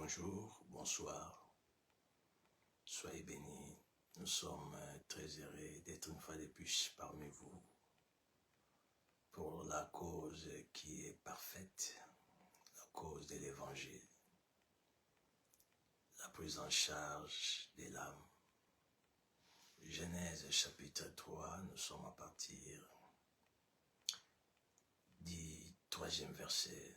Bonjour, bonsoir, soyez bénis. Nous sommes très heureux d'être une fois de plus parmi vous pour la cause qui est parfaite, la cause de l'évangile, la prise en charge de l'âme. Genèse chapitre 3, nous sommes à partir du 3e verset.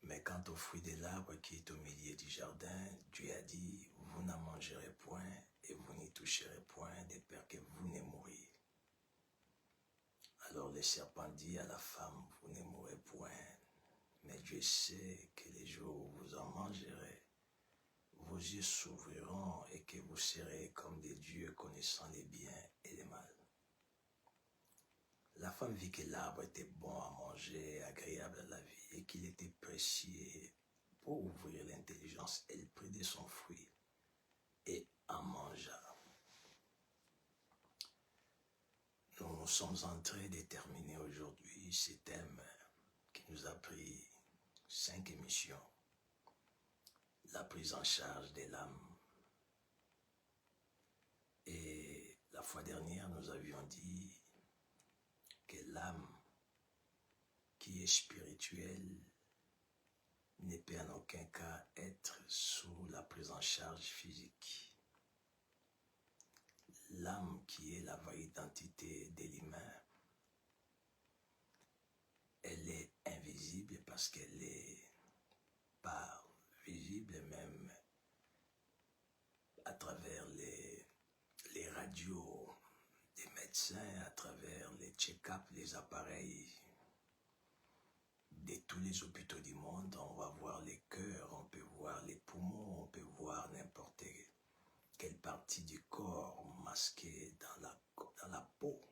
Mais quant au fruit de l'arbre qui est au milieu du jardin, Dieu a dit, vous n'en mangerez point et vous n'y toucherez point de peur que vous ne mouriez. Alors le serpent dit à la femme, vous ne mourrez point, mais Dieu sait que les jours où vous en mangerez, vos yeux s'ouvriront et que vous serez comme des dieux connaissant les biens et les mal. La femme vit que l'arbre était bon à manger, agréable à la vie, et qu'il était précieux pour ouvrir l'intelligence. Elle prit de son fruit et en mangea. Nous sommes en train de terminer aujourd'hui ce thème qui nous a pris 5 émissions. La prise en charge de l'âme. Et la fois dernière, nous avions dit que l'âme qui est spirituelle ne peut en aucun cas être sous la prise en charge physique. L'âme qui est la vraie identité de l'humain, elle est invisible parce qu'elle est pas visible même à travers les radios des médecins, à travers les check-ups, les appareils de tous les hôpitaux du monde. On va voir les cœurs, on peut voir les poumons, on peut voir n'importe quelle partie du corps masquée dans la peau,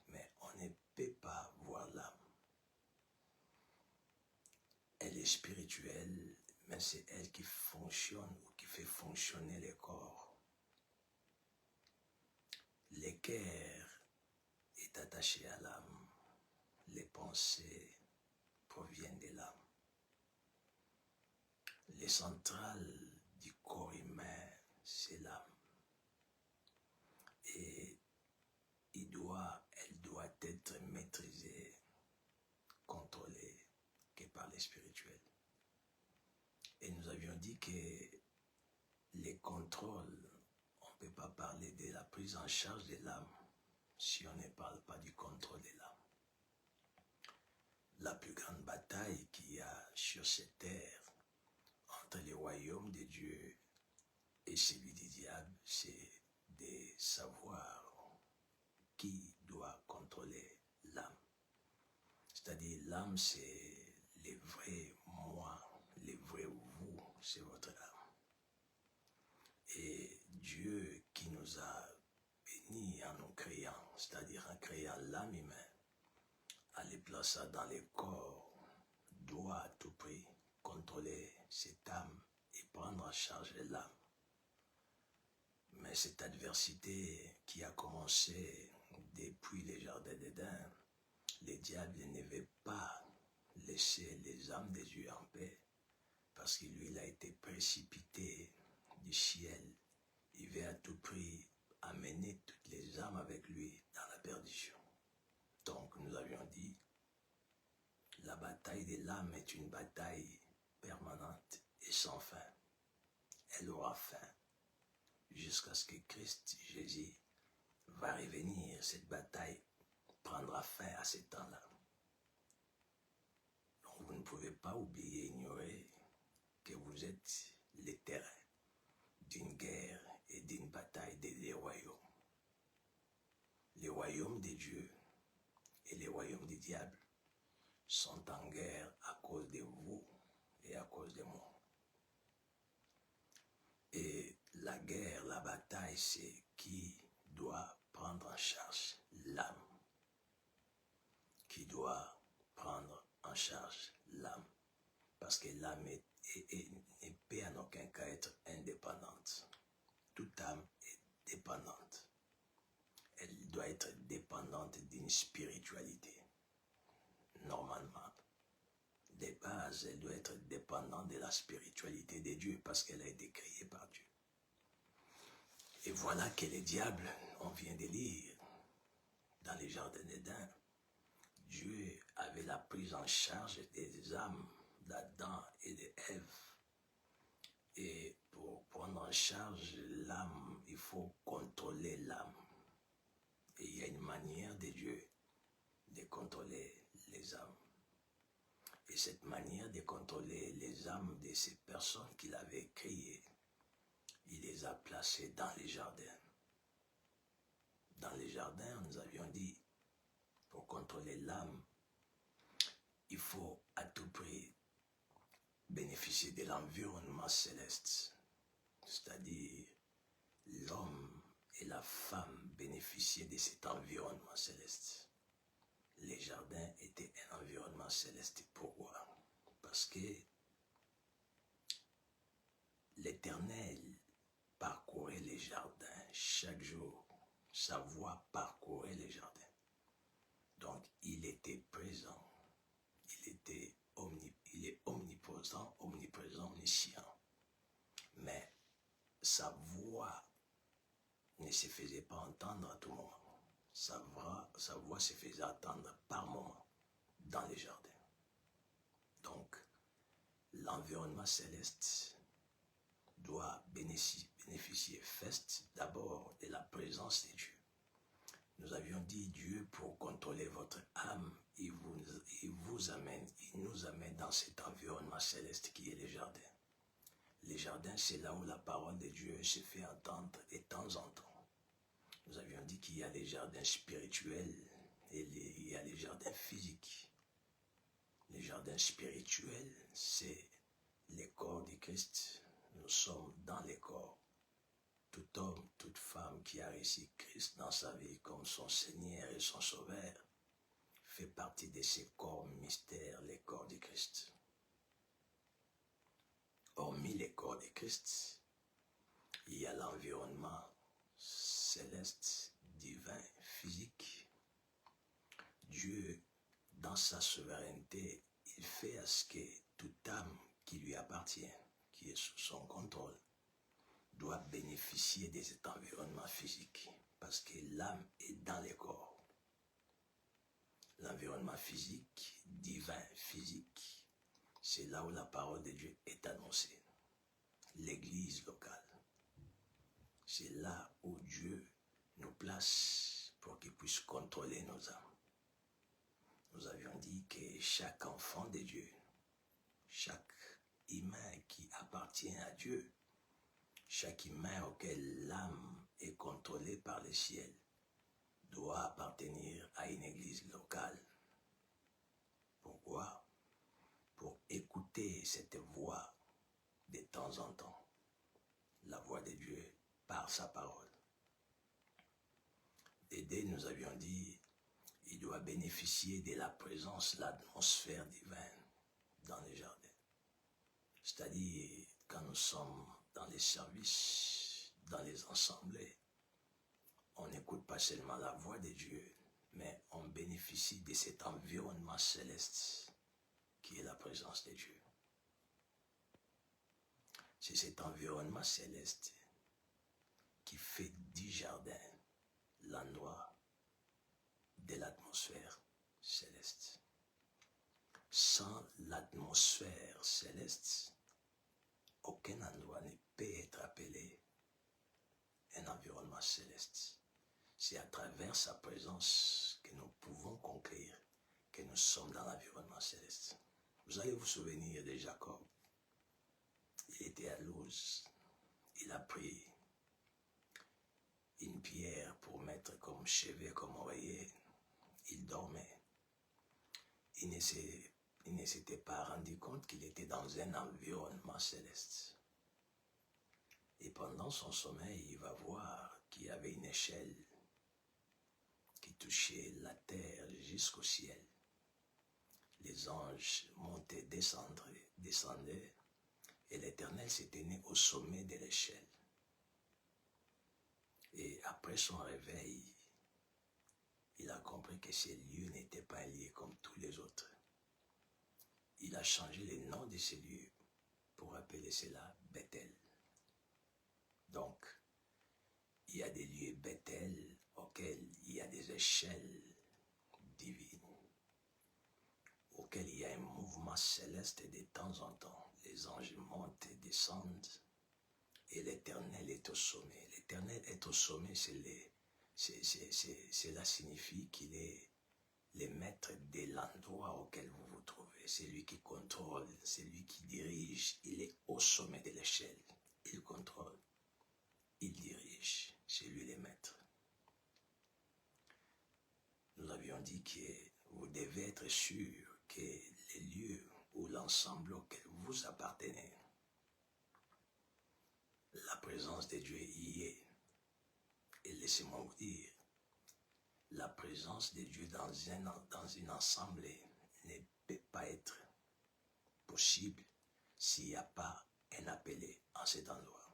mais on ne peut pas voir l'âme. Elle est spirituelle, mais c'est elle qui fonctionne ou qui fait fonctionner le corps. Le cœur est attaché à l'âme, les pensées proviennent de l'âme. Les centrales du corps humain, c'est l'âme. Et elle doit être maîtrisée, contrôlée que par les spirituels. Et nous avions dit que les contrôles, on ne peut pas parler de la prise en charge de l'âme si on ne parle pas du contrôle de l'âme. La plus grande bataille qu'il y a sur cette terre entre le royaume de Dieu et celui du diable, c'est de savoir qui doit contrôler l'âme. C'est-à-dire l'âme, c'est les vrais moi, les vrais vous, c'est votre âme. Et Dieu qui nous a bénis en nous créant, c'est-à-dire en créant l'âme humaine, en les plaçant dans les corps, doit à tout prix contrôler cette âme et prendre en charge l'âme. Mais cette adversité qui a commencé depuis le jardin d'Éden, le diable ne veut pas laisser les âmes de Dieu en paix, parce que lui, il a été précipité du ciel. Il veut à tout prix amener toutes les âmes avec lui dans la perdition. Donc, nous avions dit, la bataille de l'âme est une bataille permanente et sans fin. Elle aura fin jusqu'à ce que Christ Jésus va revenir. Cette bataille prendra fin à ce temps-là. Donc vous ne pouvez pas oublier, ignorer que vous êtes les terrains d'une guerre et d'une bataille des royaumes. Les royaumes de Dieu et les royaumes du diable sont en guerre à cause de vous et à cause de moi. Et la guerre, la bataille, c'est qui doit prendre en charge l'âme. Qui doit prendre en charge l'âme. Parce que l'âme ne peut en aucun cas être indépendante. Toute âme est dépendante. Elle doit être dépendante d'une spiritualité. Normalement. De base, base, elle doit être dépendante de la spiritualité de Dieu parce qu'elle a été créée par Dieu. Et voilà que les diables, on vient de lire dans les jardins d'Éden, Dieu avait la prise en charge des âmes d'Adam et d'Ève. Et pour prendre en charge l'âme, il faut contrôler l'âme. Et il y a une manière de Dieu de contrôler les âmes. Et cette manière de contrôler les âmes de ces personnes qu'il avait créées, il les a placées dans les jardins. Dans les jardins, nous avions dit, pour contrôler l'âme, il faut à tout prix bénéficier de l'environnement céleste. C'est-à-dire, l'homme et la femme bénéficiaient de cet environnement céleste. Les jardins étaient un environnement céleste. Pourquoi? Parce que l'Éternel parcourait les jardins chaque jour. Sa voix parcourait les jardins. Donc, il était présent. Il est omniposant, omniprésent, omniscient. Mais sa voix ne se faisait pas entendre à tout moment. Sa voix se faisait entendre par moment dans les jardins. Donc, l'environnement céleste doit bénéficier d'abord de la présence de Dieu. Nous avions dit Dieu, pour contrôler votre âme, il nous amène dans cet environnement céleste qui est les jardins. Les jardins, c'est là où la parole de Dieu se fait entendre de temps en temps. Nous avions dit qu'il y a les jardins spirituels et il y a les jardins physiques. Les jardins spirituels, c'est les corps du Christ. Nous sommes dans les corps. Tout homme, toute femme qui a reçu Christ dans sa vie comme son Seigneur et son Sauveur fait partie de ces corps mystères, les corps du Christ. Hormis les corps du Christ, il y a l'environnement céleste, divin, physique. Dieu, dans sa souveraineté, il fait à ce que toute âme qui lui appartient, qui est sous son contrôle, doit bénéficier de cet environnement physique, parce que l'âme est dans les corps. L'environnement physique, divin, physique, c'est là où la parole de Dieu est annoncée. L'église locale, c'est là où Dieu nous place pour qu'il puisse contrôler nos âmes. Nous avions dit que chaque enfant de Dieu, chaque humain qui appartient à Dieu, chaque humain auquel l'âme est contrôlée par le ciel, doit appartenir à une église locale. Pourquoi? Pour écouter cette voix de temps en temps, la voix de Dieu par sa parole. Dédé, nous avions dit, il doit bénéficier de la présence, l'atmosphère divine dans les jardins. C'est-à-dire, quand nous sommes dans les services, dans les assemblées, on n'écoute pas seulement la voix de Dieu, mais on bénéficie de cet environnement céleste qui est la présence de Dieu. C'est cet environnement céleste qui fait du jardin l'endroit de l'atmosphère céleste. Sans l'atmosphère céleste, aucun endroit ne peut être appelé un environnement céleste. C'est à travers sa présence que nous pouvons conclure que nous sommes dans l'environnement céleste. Vous allez vous souvenir de Jacob. Il était à Luz. Il a pris une pierre pour mettre comme chevet, comme oreiller. Il dormait. Il ne s'était pas rendu compte qu'il était dans un environnement céleste. Et pendant son sommeil, il va voir qu'il y avait une échelle qui touchait la terre jusqu'au ciel. Les anges montaient, descendaient, et l'Éternel s'est tenu au sommet de l'échelle. Et après son réveil, il a compris que ces lieux n'étaient pas liés comme tous les autres. il a changé le nom de ces lieux pour appeler cela Bethel. Donc, il y a des lieux Bethel auxquels il y a des échelles divines, auxquels il y a un mouvement céleste et de temps en temps. Les anges montent et descendent et l'Éternel est au sommet. L'Éternel est au sommet, cela signifie qu'il est le maître de l'endroit auquel vous vous trouvez. C'est lui qui contrôle, c'est lui qui dirige. Il est au sommet de l'échelle. Il contrôle, il dirige. C'est lui le maître. Nous avions dit que vous devez être sûr que les lieux ou l'ensemble auquel vous appartenez, la présence de Dieu y est. Et laissez-moi vous dire, la présence de Dieu dans une assemblée ne peut pas être possible s'il n'y a pas un appelé en cet endroit.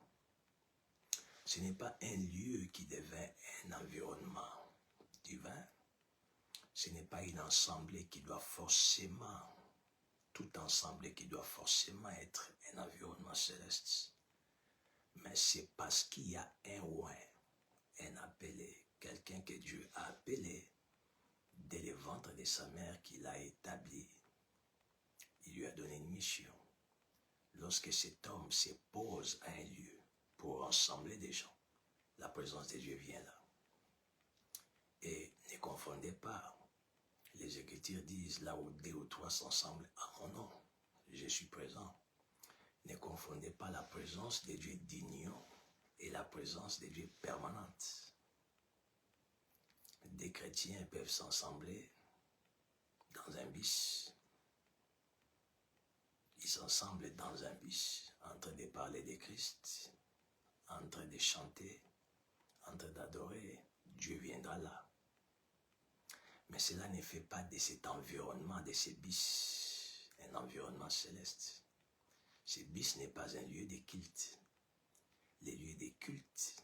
Ce n'est pas un lieu qui devient un environnement divin. Ce n'est pas une assemblée qui doit forcément, tout ensemble qui doit forcément être un environnement céleste. Mais c'est parce qu'il y a un oint, un appelé, quelqu'un que Dieu a appelé dès le ventre de sa mère qu'il a établi. Il lui a donné une mission. Lorsque cet homme se pose à un lieu pour rassembler des gens, la présence de Dieu vient là. Et ne confondez pas, les Écritures disent là où 2 ou 3 s'ensemblent à mon nom, je suis présent. Ne confondez pas la présence de Dieu d'union et la présence de Dieu permanente. Des chrétiens peuvent s'assembler dans un bus. Ils s'assemblent dans un bus, en train de parler de Christ, en train de chanter, en train d'adorer. Dieu viendra là. Mais cela ne fait pas de cet environnement, de ces bus, un environnement céleste. Ce bus n'est pas un lieu de culte. Les lieux de culte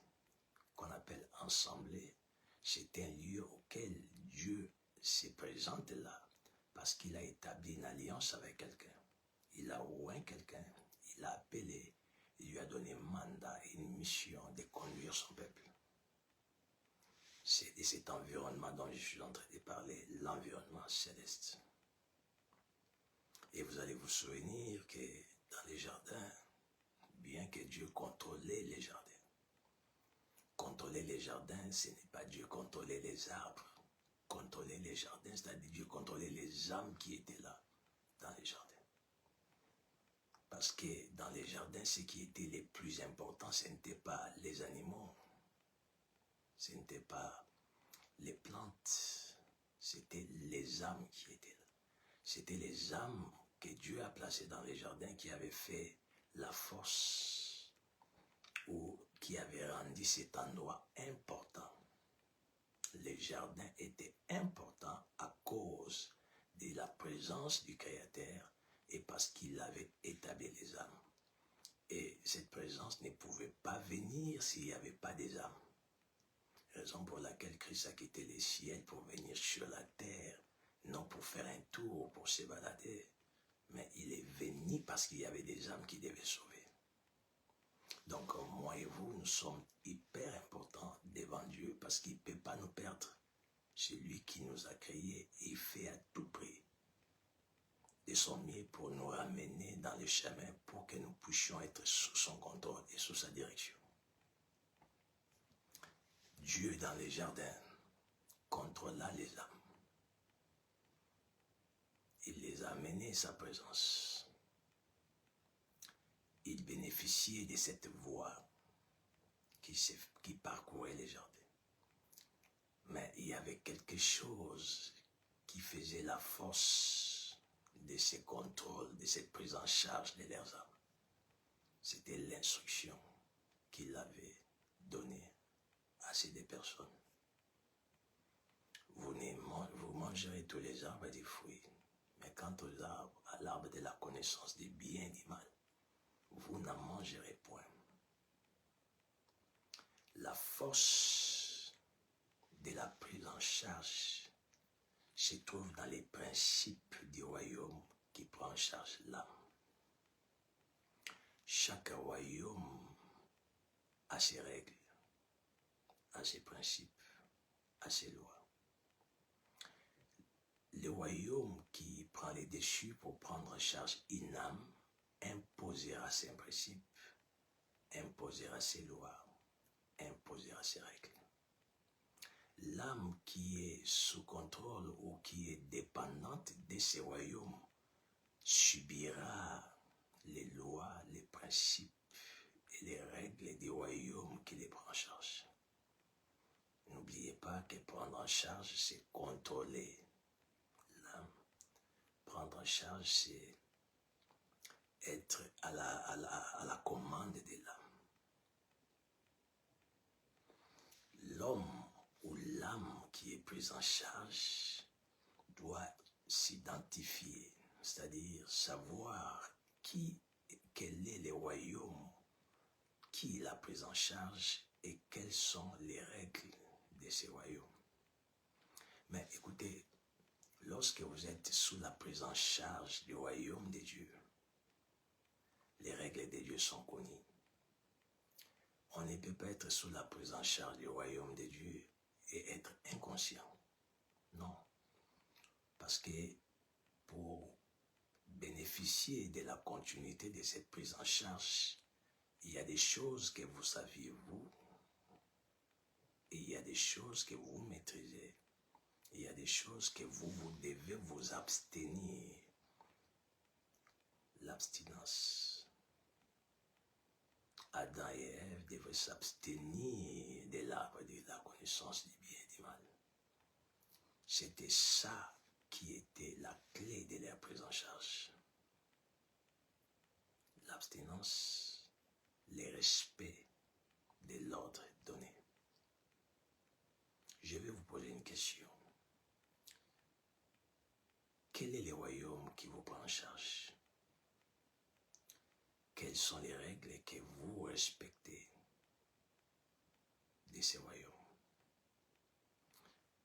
qu'on appelle assemblée, c'est un lieu auquel Dieu se présente là parce qu'il a établi une alliance avec quelqu'un. Il a oint quelqu'un, il l'a appelé, il lui a donné un mandat, une mission de conduire son peuple. C'est de cet environnement dont je suis en train de parler, l'environnement céleste. Et vous allez vous souvenir que dans les jardins, bien que Dieu contrôlait les jardins, contrôler les jardins, ce n'est pas Dieu contrôler les arbres. Contrôler les jardins, c'est-à-dire Dieu contrôler les âmes qui étaient là, dans les jardins. Parce que dans les jardins, ce qui était le plus important, ce n'était pas les animaux, ce n'était pas les plantes, c'était les âmes qui étaient là. C'était les âmes que Dieu a placées dans les jardins qui avaient fait la force ou qui avaient rendu cet endroit important. Les jardins étaient importants à cause de la présence du Créateur et parce qu'il avait établi les âmes. Et cette présence ne pouvait pas venir s'il n'y avait pas des âmes. Raison pour laquelle Christ a quitté les ciels pour venir sur la terre, non pour faire un tour, pour se balader, mais il est venu parce qu'il y avait des âmes qui devaient sauver. Donc moi et vous, nous sommes hyper importants devant Dieu parce qu'il ne peut pas nous perdre. C'est lui qui nous a créés et il fait à tout prix de son mieux pour nous ramener dans le chemin pour que nous puissions être sous son contrôle et sous sa direction. Dieu dans les jardins contrôla les âmes. Il les a amenés à sa présence. Il bénéficiait de cette voie qui parcourait les jardins. Mais il y avait quelque chose qui faisait la force de ce contrôle, de cette prise en charge de leurs âmes. C'était l'instruction qu'il avait donnée à ces deux personnes. Vous mangerez tous les arbres et des fruits, mais quant aux arbres, à l'arbre de la connaissance du bien et du mal, vous n'en mangerez point. La force de la prise en charge se trouve dans les principes du royaume qui prend en charge l'âme. Chaque royaume a ses règles, a ses principes, a ses lois. Le royaume qui prend les déchus pour prendre en charge une âme imposera ses principes, imposera ses lois, imposera ses règles. L'âme qui est sous contrôle ou qui est dépendante de ces royaumes subira les lois, les principes et les règles des royaumes qui les prend en charge. N'oubliez pas que prendre en charge, c'est contrôler l'âme. Prendre en charge, c'est être à la commande de l'âme. L'homme ou l'âme qui est prise en charge doit s'identifier, c'est-à-dire savoir quel est le royaume qui l'a pris en charge et quelles sont les règles de ces royaumes. Mais écoutez, lorsque vous êtes sous la prise en charge du royaume de Dieu, les règles de Dieu sont connues. On ne peut pas être sous la prise en charge du royaume de Dieu et être inconscient. Non. Parce que pour bénéficier de la continuité de cette prise en charge, il y a des choses que vous saviez vous, et il y a des choses que vous maîtrisez. Il y a des choses que vous devez vous abstenir. L'abstinence. Adam et Ève devaient s'abstenir de l'arbre de la connaissance du bien et du mal. C'était ça qui était la clé de leur prise en charge. L'abstinence, le respect de l'ordre donné. Je vais vous poser une question. Quel est le royaume qui vous prend en charge? Quelles sont les règles que vous respectez de ce royaume?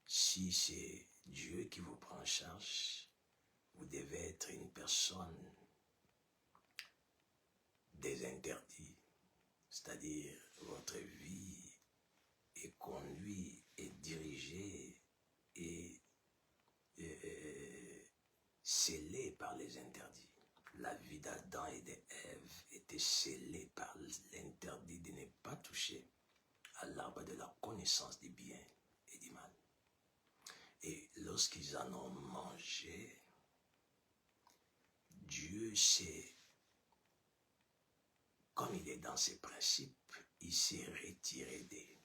Si c'est Dieu qui vous prend en charge, vous devez être une personne des interdits, c'est-à-dire votre vie est conduite et dirigée et scellée par les interdits. La vie d'Adam et d'Ève était scellée par l'interdit de ne pas toucher à l'arbre de la connaissance du bien et du mal. Et lorsqu'ils en ont mangé, Dieu s'est, comme il est dans ses principes, il s'est retiré d'eux.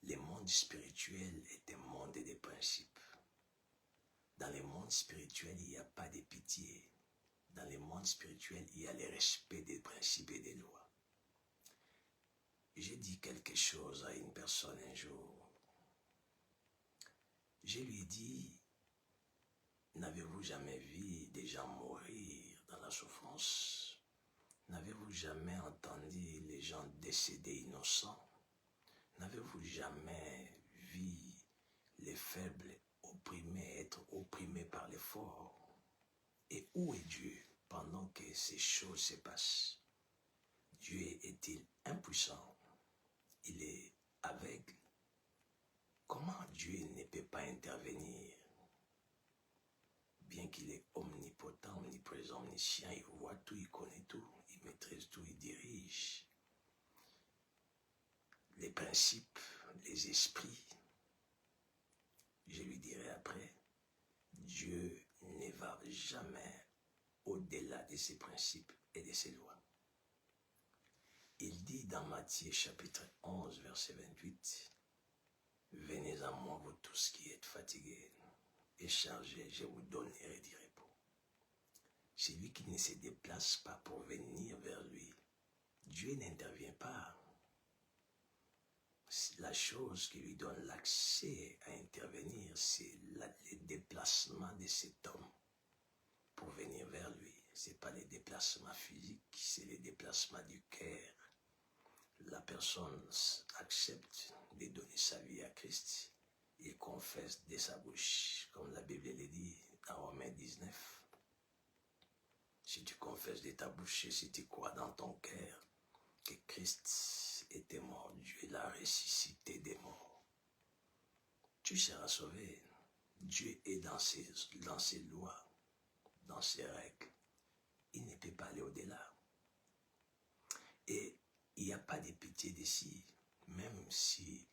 Le monde spirituel est un monde de principes. Dans le monde spirituel, il n'y a pas de pitié. Dans le monde spirituel, il y a le respect des principes et des lois. J'ai dit quelque chose à une personne un jour. Je lui ai dit, n'avez-vous jamais vu des gens mourir dans la souffrance? N'avez-vous jamais entendu les gens décédés innocents? N'avez-vous jamais vu les faibles opprimés être opprimés par les forts? Et où est Dieu pendant que ces choses se passent? Dieu est-il impuissant? Il est aveugle? Comment Dieu ne peut pas intervenir? Bien qu'il est omnipotent, omniprésent, omniscient, il voit tout, il connaît tout, il maîtrise tout, il dirige les principes, les esprits. Je lui dirai après, Dieu ne va jamais au-delà de ses principes et de ses lois. Il dit dans Matthieu chapitre 11, verset 28, « Venez à moi, vous tous qui êtes fatigués et chargés, je vous donnerai du repos. » Celui qui ne se déplace pas pour venir vers lui, Dieu n'intervient pas. La chose qui lui donne l'accès à intervenir, c'est le déplacement de cet homme pour venir vers lui. Ce n'est pas les déplacements physiques, c'est les déplacements du cœur. La personne accepte de donner sa vie à Christ. Il confesse de sa bouche, comme la Bible le dit, dans Romains 19. Si tu confesses de ta bouche et si tu crois dans ton cœur que Christ était mort, Dieu l'a ressuscité des morts, tu seras sauvé. Dieu est dans ses lois, dans ses règles. Il ne peut pas aller au-delà. Et il n'y a pas de pitié d'ici, même si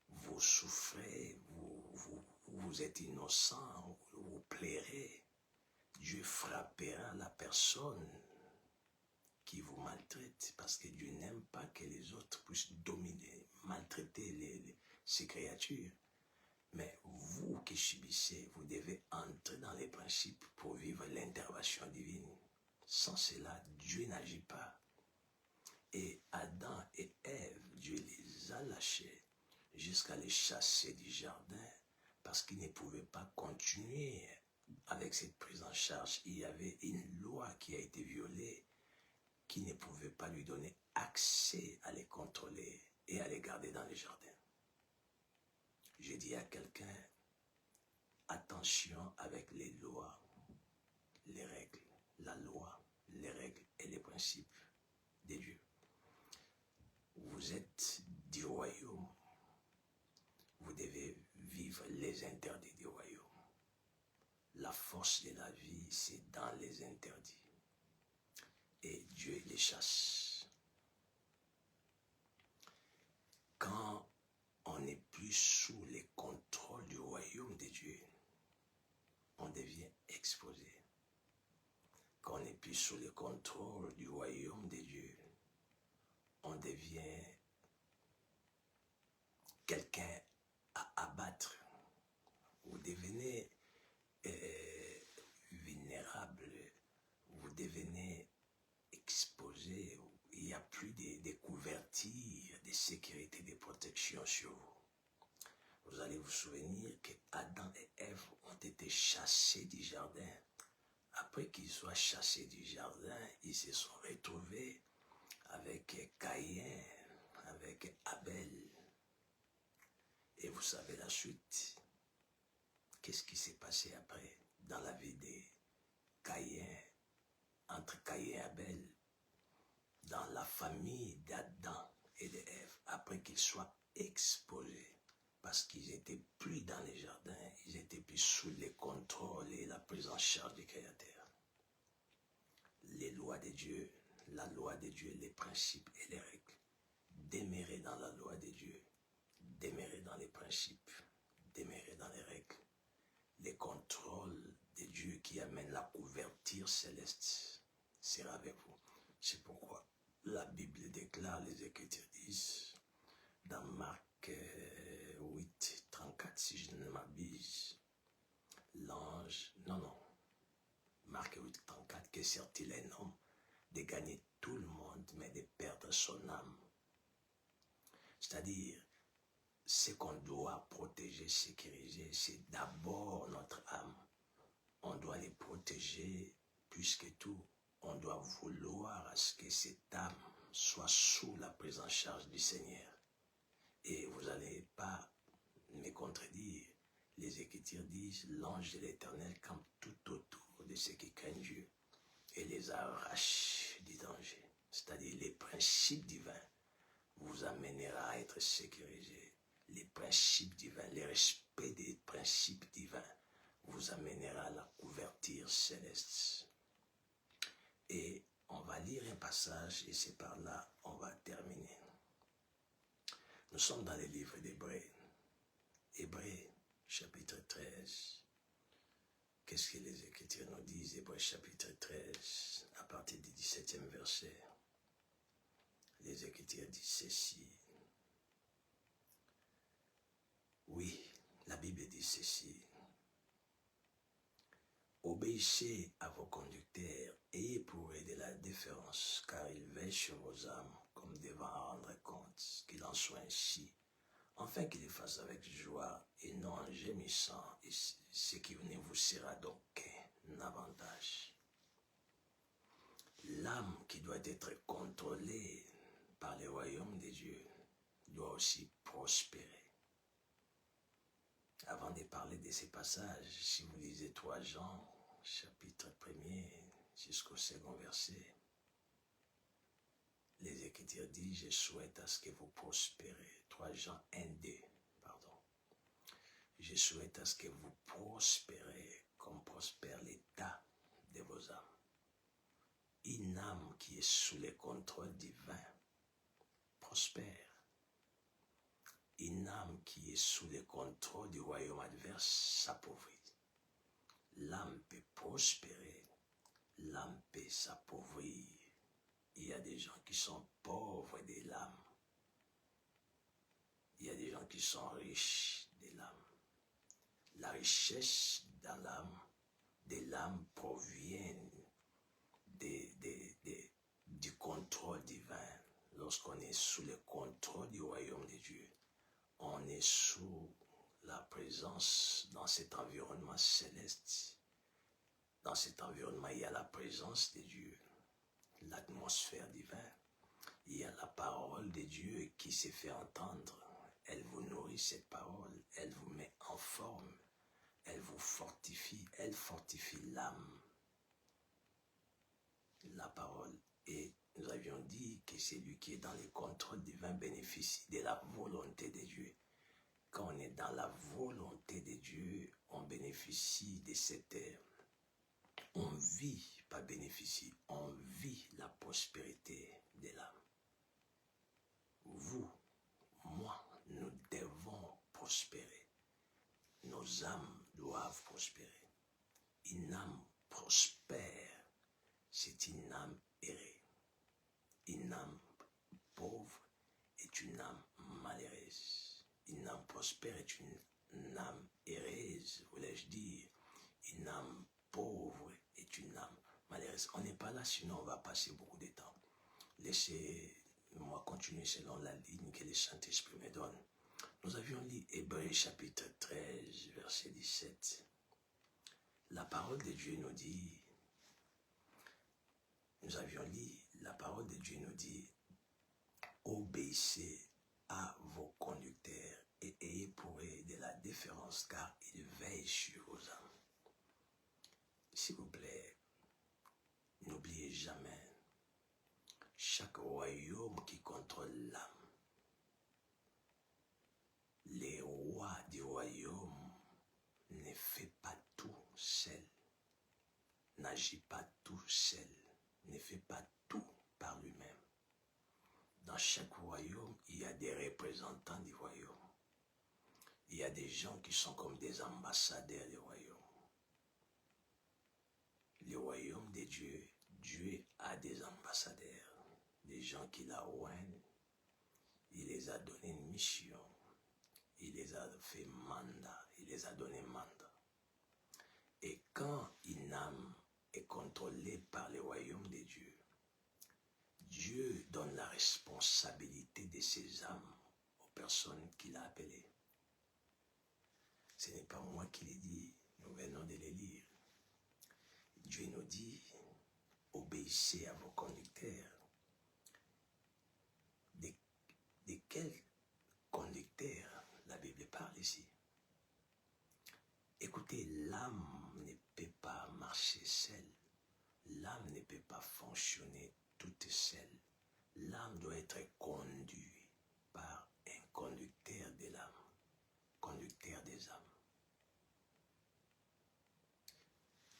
vous souffrez, vous êtes innocent, vous plairez. Dieu frappera la personne qui vous maltraite, parce que Dieu n'aime pas que les autres puissent dominer, maltraiter ces créatures. Mais vous qui subissez, vous devez entrer dans les principes pour vivre l'intervention divine. Sans cela, Dieu n'agit pas. Et Adam et Ève, Dieu les a lâchés jusqu'à les chasser du jardin parce qu'ils ne pouvaient pas continuer avec cette prise en charge. Il y avait une loi qui a été violée qui ne pouvait pas lui donner accès à les contrôler et à les garder dans les jardins. Je dis à quelqu'un, attention avec les lois, les règles, la loi, les règles et les principes de Dieu. Vous êtes du royaume. Vous devez vivre les interdits du royaume. La force de la vie, c'est dans les interdits. Et Dieu les chasse. Quand on n'est plus sous les contrôles du royaume de Dieu, on devient exposé. Quand on n'est plus sous le contrôle du royaume de Dieu, on devient quelqu'un à abattre. Vous devenez vulnérable, vous devenez exposé. Il n'y a plus de couverture, de sécurité, de protection sur vous. Vous allez vous souvenir que Adam et Ève ont été chassés du jardin. Après qu'ils soient chassés du jardin, ils se sont retrouvés avec Caïn, avec Abel. Et vous savez la suite. Qu'est-ce qui s'est passé après dans la vie de Caïn, entre Caïn et Abel, dans la famille d'Adam et d'Ève, après qu'ils soient exposés, parce qu'ils n'étaient plus dans les jardins, ils étaient plus sous le contrôle et la prise en charge du Créateur. Les lois de Dieu, la loi de Dieu, les principes et les règles. Demeurer dans la loi de Dieu, demeurer dans les principes, demeurer dans les règles. Les contrôles de Dieu qui amènent la couverture céleste sera avec vous. C'est pourquoi la Bible déclare, les Écritures disent, dans Marc 8, 34, si je ne m'abuse, l'ange, Marc 8, 34, que sert-il un homme de gagner tout le monde, mais de perdre son âme? C'est-à-dire, ce qu'on doit protéger, sécuriser, c'est d'abord notre âme. On doit les protéger plus que tout. On doit vouloir à ce que cette âme soit sous la prise en charge du Seigneur. Et vous n'allez pas me contredire. Les Écritures disent, l'ange de l'Éternel campe tout autour de ceux qui craignent Dieu et les arrache du danger. C'est-à-dire les principes divins vous amènera à être sécurisé. Les principes divins, le respect des principes divins vous amènera à la couverture céleste. Et on va lire un passage et c'est par là on va terminer. Nous sommes dans les livres d'Hébreux. Hébreux, chapitre 13. Qu'est-ce que les Écritures nous disent? Hébreux, chapitre 13, à partir du 17e verset. Les Écritures disent ceci. Oui, la Bible dit ceci. Obéissez à vos conducteurs, ayez pour eux de la déférence, car ils veillent sur vos âmes, comme devant rendre compte, qu'il en soit ainsi, afin qu'ils le fassent avec joie et non en gémissant, et ce qui ne vous sera d'aucun avantage. L'âme qui doit être contrôlée par le royaume de Dieu doit aussi prospérer. Avant de parler de ces passages, si vous lisez 3 Jean, chapitre 1er jusqu'au 2e verset, les Écritures disent, je souhaite à ce que vous prospérez. 3 Jean 1, 2, pardon. Je souhaite à ce que vous prospérez comme prospère l'état de vos âmes. Une âme qui est sous le contrôle divin prospère. Une âme qui est sous le contrôle du royaume adverse s'appauvrit. L'âme peut prospérer, l'âme peut s'appauvrir. Il y a des gens qui sont pauvres de l'âme. Il y a des gens qui sont riches de l'âme. La richesse dans l'âme, de l'âme provient du contrôle divin. Lorsqu'on est sous le contrôle du royaume de Dieu, on est sous la présence dans cet environnement céleste. Dans cet environnement, il y a la présence de Dieu, l'atmosphère divine. Il y a la parole de Dieu qui s'est fait entendre. Elle vous nourrit, cette parole. Elle vous met en forme. Elle vous fortifie. Elle fortifie l'âme. La parole. Et nous avions dit que celui qui est dans le contrôle divin bénéficie de la volonté de Dieu. Quand on est dans la volonté de Dieu, on bénéficie de cette ère. On vit, pas bénéficie, on vit la prospérité de l'âme. Vous, moi, nous devons prospérer. Nos âmes doivent prospérer. Une âme prospère, c'est une âme errée. Une âme pauvre est une âme malheureuse. Une âme prospère est une âme heureuse, voulais-je dire. Une âme pauvre est une âme malheureuse. On n'est pas là, sinon on va passer beaucoup de temps. Laissez-moi continuer selon la ligne que le Saint-Esprit me donne. Nous avions lu Hébreux chapitre 13, verset 17. La parole de Dieu nous dit, nous avions lu, la parole de Dieu nous dit, obéissez à vos conducteurs et ayez pour eux de la déférence car ils veillent sur vos âmes. S'il vous plaît, n'oubliez jamais, chaque royaume qui contrôle l'âme, les rois du royaume ne fait pas tout seul, n'agit pas tout seul, ne fait pas tout par lui-même. Dans chaque royaume, il y a des représentants du royaume. Il y a des gens qui sont comme des ambassadeurs du royaume. Le royaume de Dieu, Dieu a des ambassadeurs, des gens qui la oignent. Il les a donné une mission. Il les a fait mandat. Il les a donné mandat. Et quand une âme est contrôlée par le royaume de Dieu, Dieu donne la responsabilité de ces âmes aux personnes qu'il a appelées. Ce n'est pas moi qui les dis, nous venons de les lire. Dieu nous dit, obéissez à vos conducteurs. De quel conducteur la Bible parle ici? Écoutez, l'âme ne peut pas marcher seule. L'âme ne peut pas fonctionner toute seule. L'âme doit être conduite par un conducteur de l'âme, conducteur des âmes.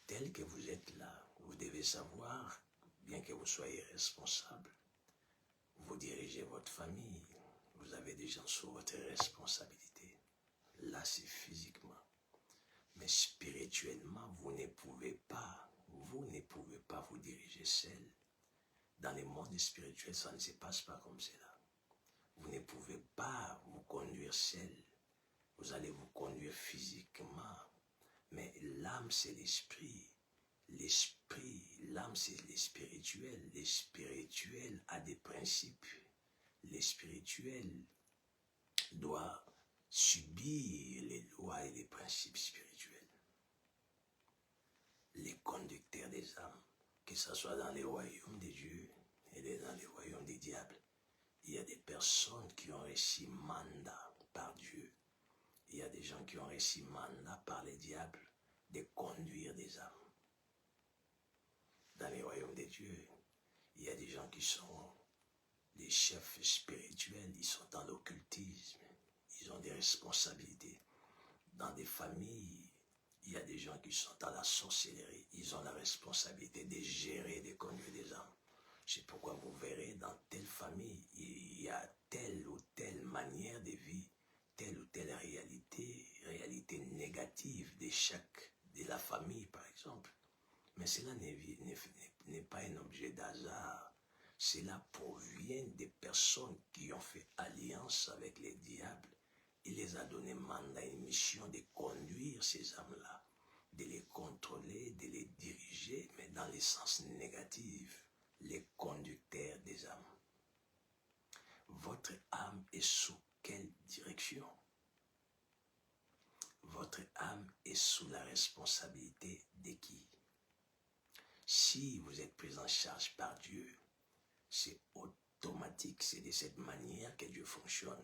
Tel que vous êtes là, vous devez savoir, bien que vous soyez responsable, vous dirigez votre famille, vous avez des gens sous votre responsabilité. Là, c'est physiquement. Mais spirituellement, vous ne pouvez pas vous diriger seul. Dans le monde spirituel, ça ne se passe pas comme cela. Vous ne pouvez pas vous conduire seul. Vous allez vous conduire physiquement. Mais l'âme, c'est l'esprit. L'âme, c'est le spirituel. Le spirituel a des principes. Le spirituel doit subir les lois et les principes spirituels. Les conducteurs des âmes, que ce soit dans les royaumes de Dieu et dans les royaumes des diables, il y a des personnes qui ont reçu mandat par Dieu. Il y a des gens qui ont reçu mandat par les diables de conduire des âmes. Dans les royaumes des dieux, il y a des gens qui sont des chefs spirituels, ils sont dans l'occultisme, ils ont des responsabilités. Dans des familles, il y a des gens qui sont dans la sorcellerie, ils ont la responsabilité de gérer, de conduire des âmes. C'est pourquoi vous verrez dans telle famille, il y a telle ou telle manière de vie, telle ou telle réalité négative d'échec de la famille par exemple. Mais cela n'est pas un objet d'hasard. Cela provient des personnes qui ont fait alliance avec les diables. Il les a donné mandat et mission de conduire ces âmes-là, de les contrôler, de les diriger, mais dans le sens négatif, les conducteurs des âmes. Votre âme est sous quelle direction? Votre âme est sous la responsabilité de qui? Si vous êtes pris en charge par Dieu, c'est automatique, c'est de cette manière que Dieu fonctionne.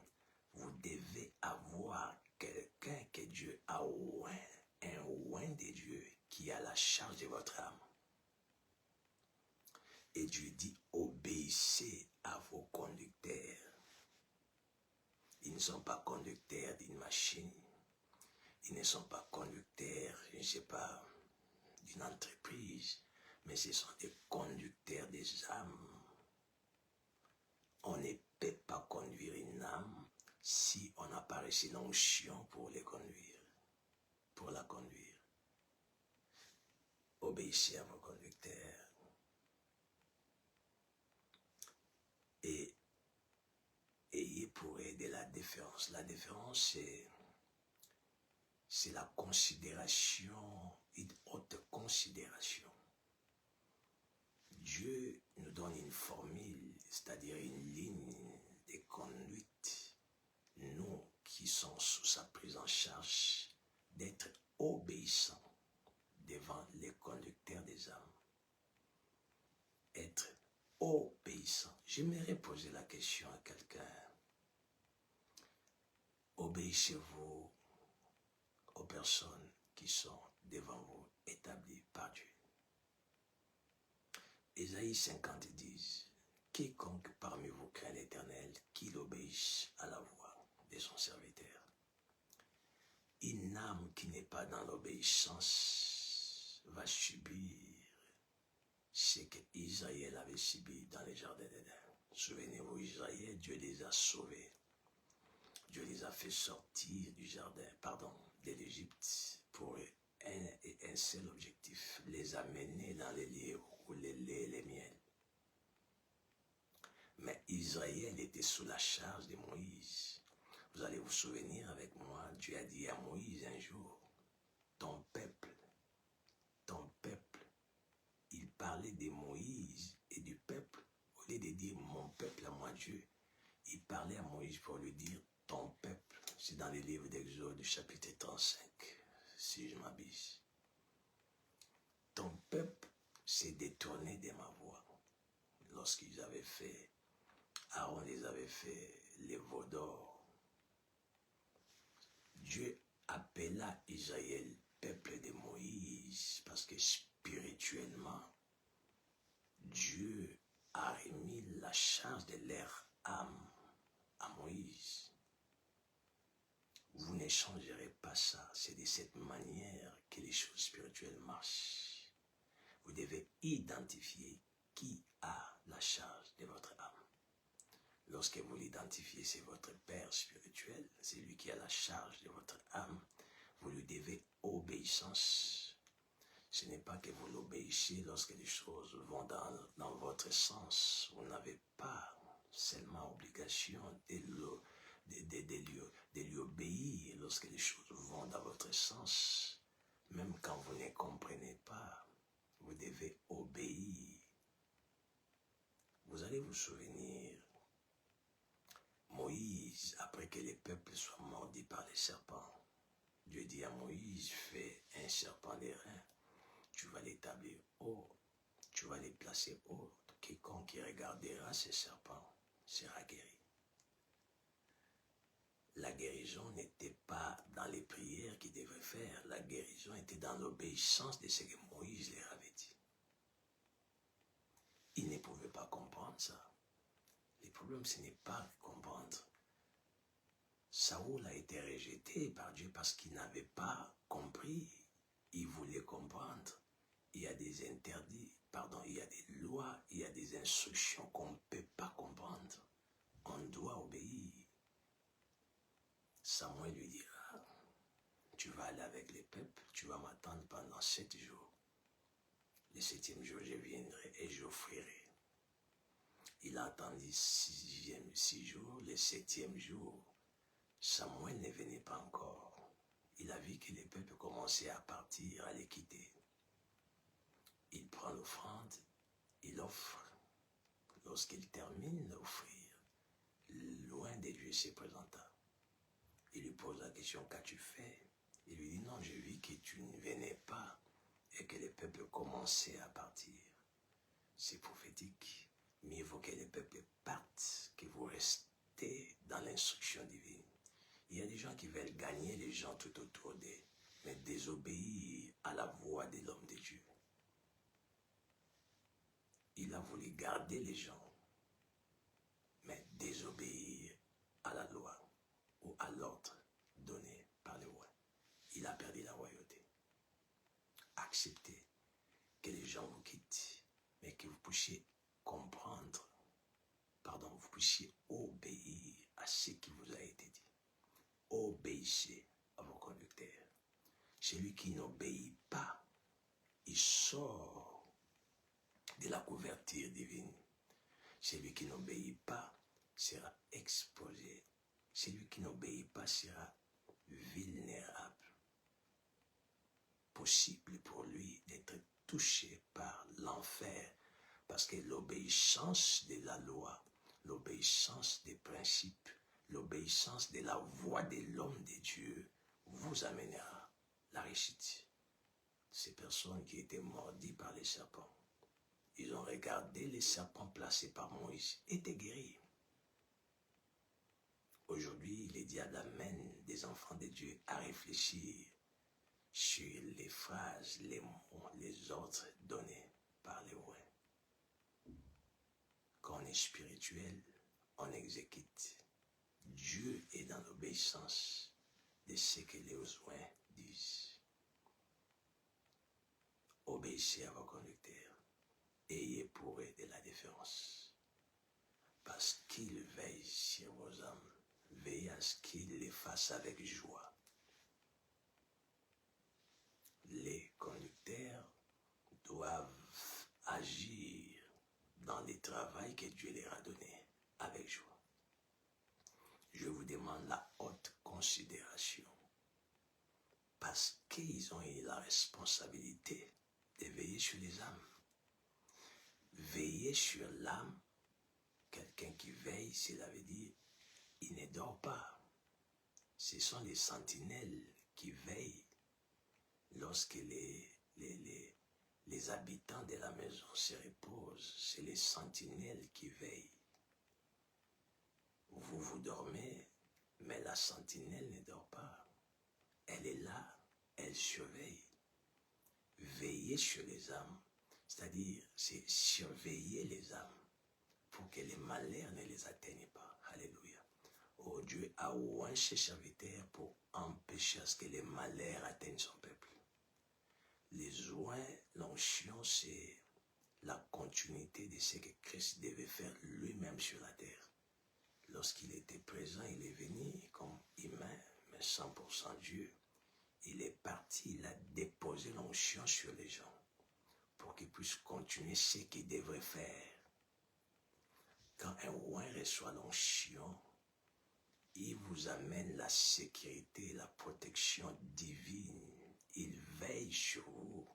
Vous devez avoir quelqu'un que Dieu a oint, un oint de Dieu qui a la charge de votre âme. Et Dieu dit, obéissez à vos conducteurs. Ils ne sont pas conducteurs d'une machine. Ils ne sont pas conducteurs, je ne sais pas, d'une entreprise. Mais ce sont des conducteurs des âmes. On ne peut pas conduire une âme si on n'a pas reçu l'onction pour les conduire, pour la conduire. Obéissez à vos conducteurs. Et ayez pour eux de la déférence. La déférence, c'est la considération, une haute considération. Dieu nous donne une formule, c'est-à-dire une ligne de conduite. Nous qui sommes sous sa prise en charge, d'être obéissants devant les conducteurs des âmes. Être obéissant. J'aimerais poser la question à quelqu'un. Obéissez-vous aux personnes qui sont devant vous, établies par Dieu? Ésaïe 50 dit, quiconque parmi vous craint l'Éternel, qu'il obéisse à la voix de son serviteur. Une âme qui n'est pas dans l'obéissance va subir ce qu'Israël avait subi dans les jardins d'Éden. Souvenez-vous, Israël, Dieu les a sauvés. Dieu les a fait sortir du jardin, de l'Égypte pour un seul objectif, les amener dans les lieux où les lait et les miel. Mais Israël était sous la charge de Moïse. Vous allez vous souvenir avec moi, Dieu a dit à Moïse un jour, ton peuple, il parlait de Moïse et du peuple, au lieu de dire mon peuple à moi Dieu, il parlait à Moïse pour lui dire ton peuple. C'est dans les livres d'Exode, chapitre 35, si je m'abuse. Ton peuple s'est détourné de ma voix. Lorsqu'ils avaient fait, Aaron les avait fait les veaux d'or. Dieu appela Israël peuple de Moïse parce que spirituellement, Dieu a remis la charge de leur âme à Moïse. Vous ne changerez pas ça. C'est de cette manière que les choses spirituelles marchent. Vous devez identifier qui a la charge de votre âme. Lorsque vous l'identifiez, c'est votre Père spirituel, c'est lui qui a la charge de votre âme. Vous lui devez obéissance. Ce n'est pas que vous l'obéissez lorsque les choses vont dans votre sens. Vous n'avez pas seulement obligation de lui obéir lorsque les choses vont dans votre sens. Même quand vous ne comprenez pas, vous devez obéir. Vous allez vous souvenir, Moïse, après que les peuples soient mordis par les serpents, Dieu dit à Moïse, fais un serpent d'airain, tu vas l'établir haut, tu vas les placer haut. Quiconque qui regardera ces serpents sera guéri. La guérison n'était pas dans les prières qu'ils devaient faire. La guérison était dans l'obéissance de ce que Moïse leur avait dit. Ils ne pouvaient pas comprendre ça. Le problème, ce n'est pas comprendre. Saoul a été rejeté par Dieu parce qu'il n'avait pas compris. Il voulait comprendre. Il y a des interdits, il y a des lois, il y a des instructions qu'on ne peut pas comprendre. On doit obéir. Samuel lui dira, tu vas aller avec les peuples, tu vas m'attendre pendant 7 jours. Le 7e jour, je viendrai et j'offrirai. Il a attendu 6 jours, le 7e jour. Samuel ne venait pas encore. Il a vu que les peuples commençaient à partir, à les quitter. Il prend l'offrande, il offre. Lorsqu'il termine d'offrir, loin de Dieu se présenta. Il lui pose la question, qu'as-tu fait? Il lui dit, non, j'ai vu que tu ne venais pas et que les peuples commençaient à partir. C'est prophétique. Mieux vaut que les peuples partent que vous restez dans l'instruction divine. Il y a des gens qui veulent gagner les gens tout autour d'eux, mais désobéir à la voix de l'homme de Dieu. Il a voulu garder les gens, mais désobéir à la loi ou à l'ordre donné par le roi. Il a perdu la royauté. Acceptez que les gens vous quittent, mais que vous puissiez comprendre, vous puissiez obéir à ce qui vous a été dit. Obéissez à vos conducteurs. Celui qui n'obéit pas, il sort de la couverture divine. Celui qui n'obéit pas sera exposé. Celui qui n'obéit pas sera vulnérable. Possible pour lui d'être touché par l'enfer, parce que l'obéissance de la loi, l'obéissance des principes, l'obéissance de la voix de l'homme de Dieu vous amènera la réussite. Ces personnes qui étaient mordies par les serpents, ils ont regardé les serpents placés par Moïse, étaient guéris. Aujourd'hui, il est dit à l'amène des enfants de Dieu à réfléchir sur les phrases, les mots, les ordres donnés par les rois. Quand on est spirituel, on exécute. Dieu est dans l'obéissance de ce que les oies disent. Obéissez à vos conducteurs. Ayez pour eux de la déférence. Parce qu'ils veillent sur vos âmes. Veillez à ce qu'ils les fassent avec joie. Les conducteurs doivent agir dans le travail que Dieu leur a donné avec joie. Je vous demande la haute considération parce qu'ils ont eu la responsabilité de veiller sur les âmes. Veiller sur l'âme, quelqu'un qui veille, cela veut dire il ne dort pas. Ce sont les sentinelles qui veillent lorsque les habitants de la maison se reposent. C'est les sentinelles qui veillent. Vous dormez, mais la sentinelle ne dort pas. Elle est là, elle surveille. Veiller sur les âmes, c'est-à-dire c'est surveiller les âmes pour que les malheurs ne les atteignent pas. Alléluia. Oh, Dieu a oint ses serviteurs pour empêcher à ce que les malheurs atteignent son peuple. Les oints, l'onction, c'est la continuité de ce que Christ devait faire lui-même sur la terre. Lorsqu'il était présent, il est venu comme humain, mais 100% Dieu. Il est parti, il a déposé l'onction sur les gens pour qu'ils puissent continuer ce qu'ils devraient faire. Quand un oint reçoit l'onction, il vous amène la sécurité, la protection divine. Il veille sur vous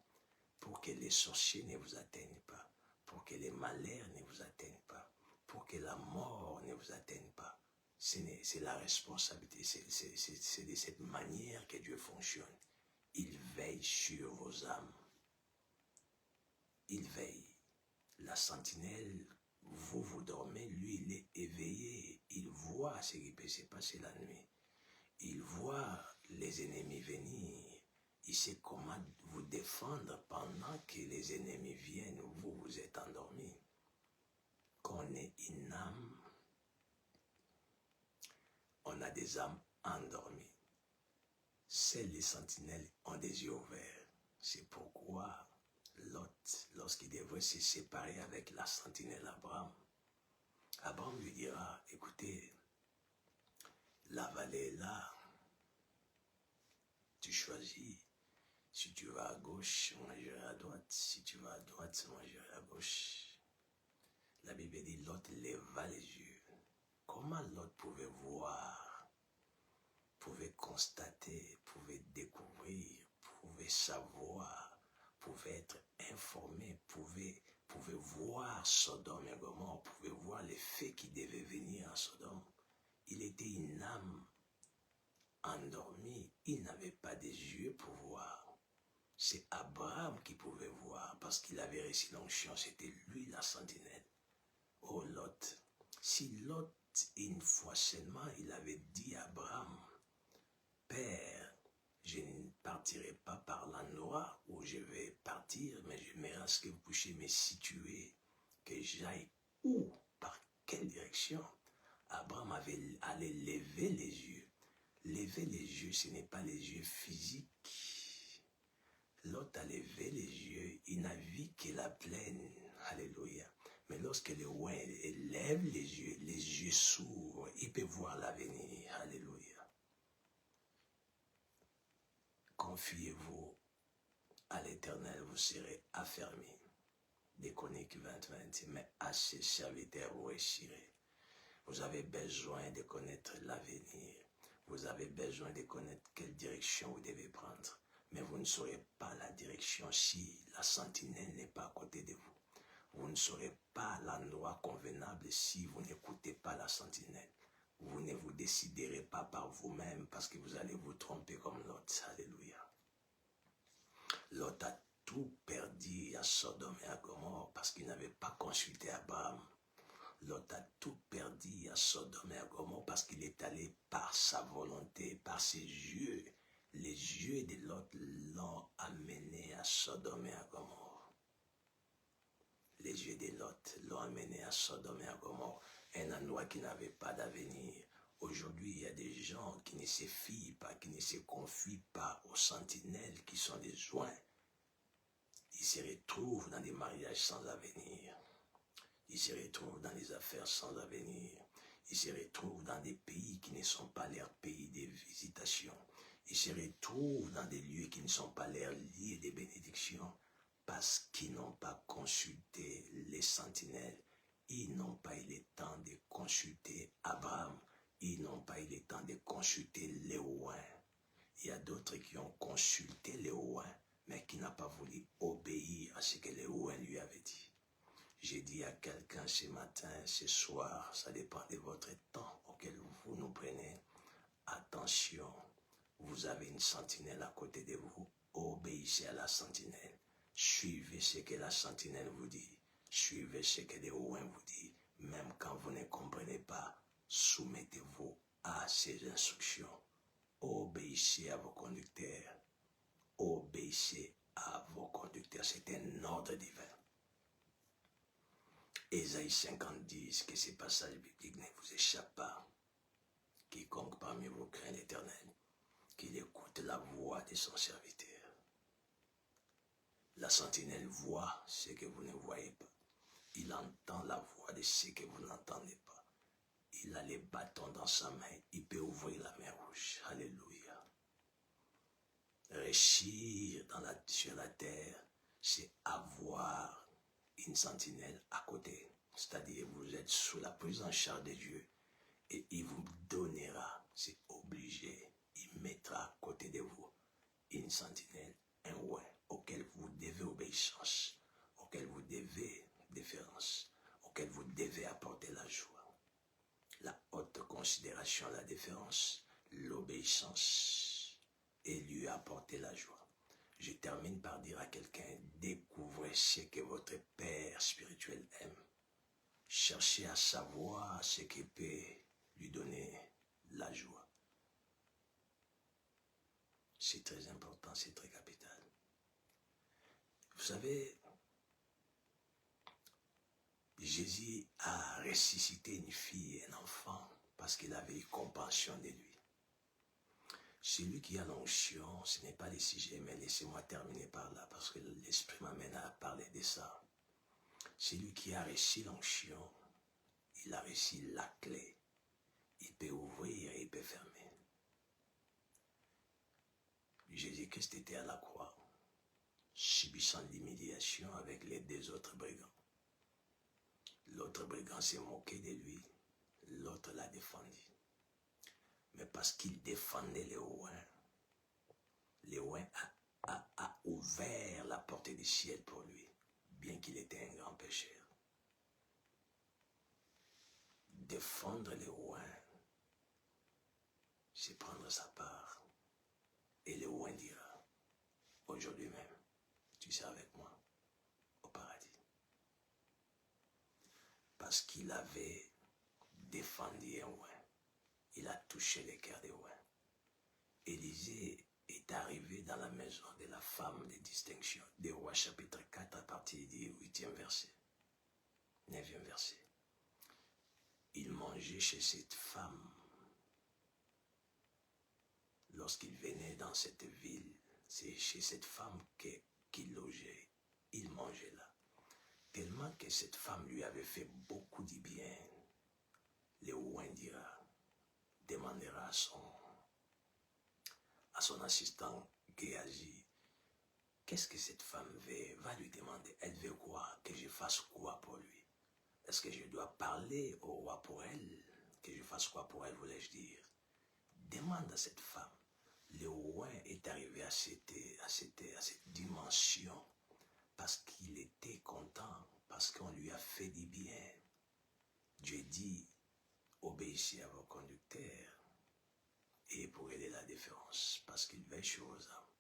pour que les sorciers ne vous atteignent pas, pour que les malheurs ne vous atteignent pas, pour que la mort ne vous atteigne pas. C'est la responsabilité, c'est de cette manière que Dieu fonctionne. Il veille sur vos âmes. Il veille. La sentinelle, vous dormez, lui il est éveillé. Il voit ce qui peut se passer la nuit. Il voit les ennemis venir. Il sait comment vous défendre pendant que les ennemis viennent. Vous êtes endormi. Quand on est une âme, on a des âmes endormies. Seuls les sentinelles ont des yeux ouverts. C'est pourquoi Lot, lorsqu'il devrait se séparer avec la sentinelle Abraham, Abraham lui dira, écoutez, la vallée est là, tu choisis. Si tu vas à gauche, moi j'irai à droite. Si tu vas à droite, moi j'irai à gauche. La Bible dit, Lot leva les yeux. Comment Lot pouvait voir, pouvait constater, pouvait découvrir, pouvait savoir, pouvait être informé, pouvait voir Sodome et Gomorrhe, pouvait voir les faits qui devaient venir à Sodome. Il était une âme endormie, il n'avait pas des yeux pour voir. C'est Abraham qui pouvait voir parce qu'il avait reçu l'onction, c'était lui la sentinelle. Oh Lot, si Lot, une fois seulement, il avait dit à Abraham, Père, je ne partirai pas par l'endroit où je vais partir, mais j'aimerais à ce que vous puissiez me situer, que j'aille où, par quelle direction. Abraham allait lever les yeux. Lever les yeux, ce n'est pas les yeux physiques. L'autre a levé les yeux, il n'a vu que la plaine. Alléluia. Mais lorsque le roi lève les yeux s'ouvrent, il peut voir l'avenir. Alléluia. Confiez-vous à l'Éternel, vous serez affermis. Des Chroniques 20, mais à ses serviteurs vous réussirez. Vous avez besoin de connaître l'avenir. Vous avez besoin de connaître quelle direction vous devez prendre. Mais vous ne saurez pas la direction si la sentinelle n'est pas à côté de vous. Vous ne saurez pas l'endroit convenable si vous n'écoutez pas la sentinelle. Vous ne vous déciderez pas par vous-même parce que vous allez vous tromper comme Lot. Alléluia. Lot a tout perdu à Sodome et à Gomorrhe parce qu'il n'avait pas consulté Abraham. Lot a tout perdu à Sodome et à Gomorrhe parce qu'il est allé par sa volonté, par ses yeux. Les yeux de Lot l'ont amené à Sodome et à Gomorrhe. Les yeux de Lot l'ont amené à Sodome et à Gomorrhe, un endroit qui n'avait pas d'avenir. Aujourd'hui, il y a des gens qui ne se fient pas, qui ne se confient pas aux sentinelles qui sont des joints. Ils se retrouvent dans des mariages sans avenir. Ils se retrouvent dans des affaires sans avenir. Ils se retrouvent dans des pays qui ne sont pas leurs pays de visitation. Ils se retrouvent dans des lieux qui ne sont pas leurs lieux de bénédiction parce qu'ils n'ont pas consulté les sentinelles. Ils n'ont pas eu le temps de consulter Abraham. Ils n'ont pas eu le temps de consulter les ouins. Il y a d'autres qui ont consulté les ouins, mais qui n'ont pas voulu obéir à ce que les ouins lui avaient dit. J'ai dit à quelqu'un ce matin, ce soir, ça dépend de votre temps auquel vous nous prenez. Attention, vous avez une sentinelle à côté de vous, obéissez à la sentinelle. Suivez ce que la sentinelle vous dit. Suivez ce que les ouins vous disent. Même quand vous ne comprenez pas, soumettez-vous à ces instructions. Obéissez à vos conducteurs. Obéissez à vos conducteurs. C'est un ordre divin. Ésaïe 50 dit que ces passages bibliques ne vous échappent pas. Quiconque parmi vous craint l'Éternel, qu'il écoute la voix de son serviteur. La sentinelle voit ce que vous ne voyez pas. Il entend la voix de ce que vous n'entendez pas. Il a les bâtons dans sa main. Il peut ouvrir la mer rouge. Alléluia. Réussir sur la terre, c'est avoir une sentinelle à côté. C'est-à-dire, vous êtes sous la prise en charge de Dieu et il vous donnera, c'est obligé, il mettra à côté de vous une sentinelle, un ouin auquel vous devez obéissance, auquel vous devez déférence, auquel vous devez apporter la joie, la haute considération, la déférence, l'obéissance et lui apporter la joie. Je termine par dire à quelqu'un, découvrez ce que votre Père spirituel aime. Cherchez à savoir ce qui peut lui donner la joie. C'est très important, c'est très capital. Vous savez, Jésus a ressuscité une fille et un enfant parce qu'il avait eu compassion de lui. Celui qui a l'onction, ce n'est pas le sujet, mais laissez-moi terminer par là parce que l'Esprit m'amène à parler de ça. Celui qui a reçu l'onction, il a reçu la clé. Il peut ouvrir et il peut fermer. Jésus-Christ était à la croix, subissant l'humiliation avec les deux autres brigands. L'autre brigand s'est moqué de lui, l'autre l'a défendu. Mais parce qu'il défendait les ouins a ouvert la porte du ciel pour lui, bien qu'il était un grand pécheur. Défendre les ouins, c'est prendre sa part. Et le ouin dira, aujourd'hui même, tu seras avec moi au paradis. Parce qu'il avait défendu un ouin, il a touché les cœurs des ouins. Élisée est arrivé dans la maison de la femme de distinction, des Rois chapitre 4 à partir du 8e verset, 9e verset. Il mangeait chez cette femme. Lorsqu'il venait dans cette ville, c'est chez cette femme qu'il logeait. Il mangeait là. Tellement que cette femme lui avait fait beaucoup de bien. Le ouin demandera à son assistant Géasi, qu'est-ce que cette femme veut? Va lui demander, elle veut quoi? Que je fasse quoi pour lui? Est-ce que je dois parler au roi pour elle? Que je fasse quoi pour elle, voulais-je dire? Demande à cette femme. Le roi est arrivé à cette dimension parce qu'il était content, parce qu'on lui a fait du bien. Dieu dit, obéissez à vos conducteurs et pour aider la différence, parce qu'il veille sur vos âmes.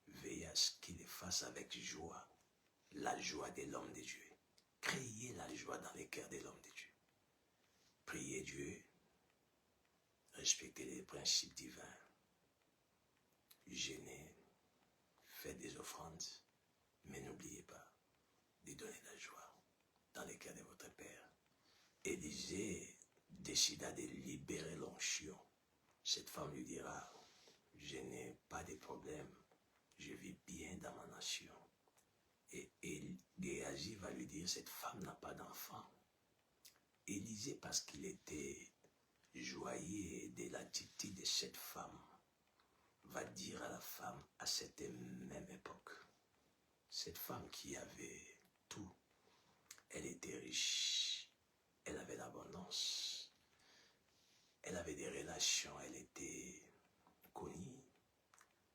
Veillez à ce qu'il les fasse avec joie, la joie de l'homme de Dieu. Créez la joie dans les cœurs de l'homme de Dieu. Priez Dieu, respectez les principes divins, jeûnez, faites des offrandes, mais n'oubliez pas de donner la joie dans les cœurs de votre Père. Élisée décida de libérer l'onction. Cette femme lui dira, je n'ai pas de problème, je vis bien dans ma nation. Et Géasi va lui dire, cette femme n'a pas d'enfant. Élisée, parce qu'il était joyeux de l'attitude de cette femme, va dire à la femme à cette même époque, cette femme qui avait tout, elle était riche, elle avait l'abondance, elle avait des relations, elle était connue,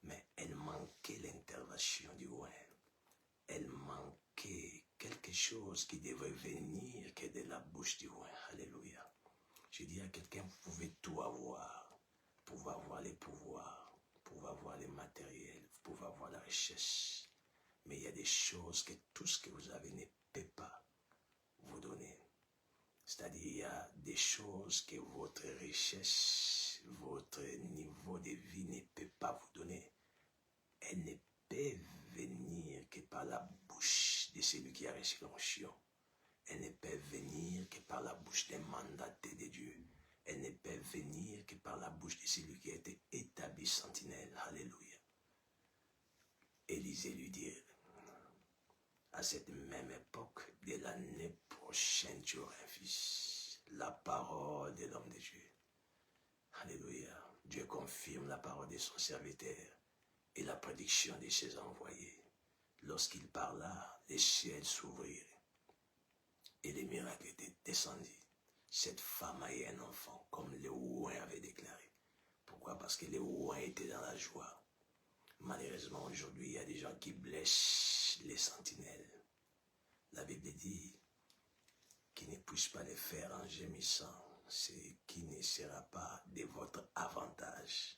mais elle manquait l'intervention du roi. Elle manquait quelque chose qui devait venir que de la bouche du roi. Alléluia. Je dis à quelqu'un, vous pouvez tout avoir. Vous pouvez avoir les pouvoirs, vous pouvez avoir les matériels, vous pouvez avoir la richesse. Mais il y a des choses que tout ce que vous avez ne peut pas vous donner. C'est-à-dire, il y a des choses que votre richesse, votre niveau de vie ne peut pas vous donner. Elle ne peut venir que par la bouche de celui qui a reçu l'onction. Elle ne peut venir que par la bouche des mandatés de Dieu. Elle ne peut venir que par la bouche de celui qui a été établi sentinelle. Alléluia. Élisée lui dit, à cette même époque de l'année prochaine, tu auras un fils. La parole de l'homme de Dieu. Alléluia. Dieu confirme la parole de son serviteur et la prédiction de ses envoyés. Lorsqu'il parla, les ciels s'ouvrirent et les miracles étaient descendus. Cette femme a eu un enfant, comme le ouin avait déclaré. Pourquoi? Parce que le ouin était dans la joie. Malheureusement, aujourd'hui, il y a des gens qui blessent les sentinelles. La Bible dit qu'ils ne puissent pas les faire en gémissant, ce qui ne sera pas de votre avantage.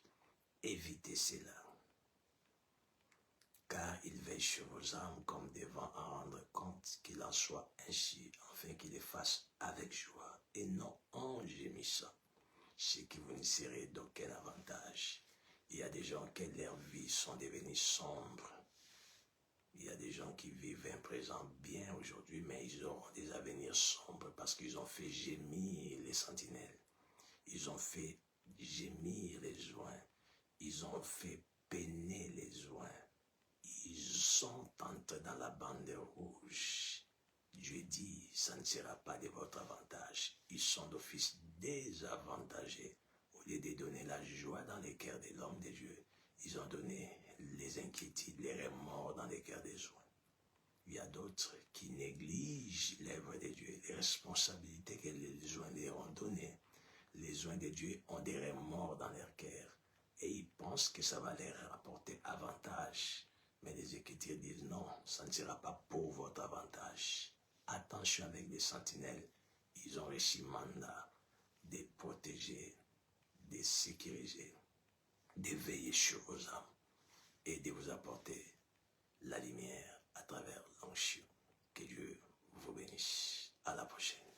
Évitez cela. Car il veille sur vos âmes comme devant en rendre compte qu'il en soit ainsi, afin qu'il les fasse avec joie et non en gémissant, ce qui vous ne serez d'aucun avantage. Il y a des gens que leurs vies sont devenues sombres. Il y a des gens qui vivent un présent bien aujourd'hui, mais ils auront des avenirs sombres parce qu'ils ont fait gémir les sentinelles. Ils ont fait gémir les joints. Ils ont fait peiner les joints. Ils sont entrés dans la bande rouge. Dieu dit, ça ne sera pas de votre avantage. Ils sont d'office désavantagés. Au lieu de donner la joie dans les cœurs de l'homme de Dieu, ils ont donné les inquiétudes, les remords dans les cœurs des joints. Il y a d'autres qui négligent l'œuvre de Dieu, les responsabilités que les joints leur ont données. Les joints de Dieu ont des remords dans leur cœur et ils pensent que ça va leur apporter avantage. Mais les Écritures disent non, ça ne sera pas pour votre avantage. Attention avec les sentinelles, ils ont reçu mandat de protéger, de sécuriser, de veiller sur vos âmes et de vous apporter la lumière à travers l'onction. Que Dieu vous bénisse. À la prochaine.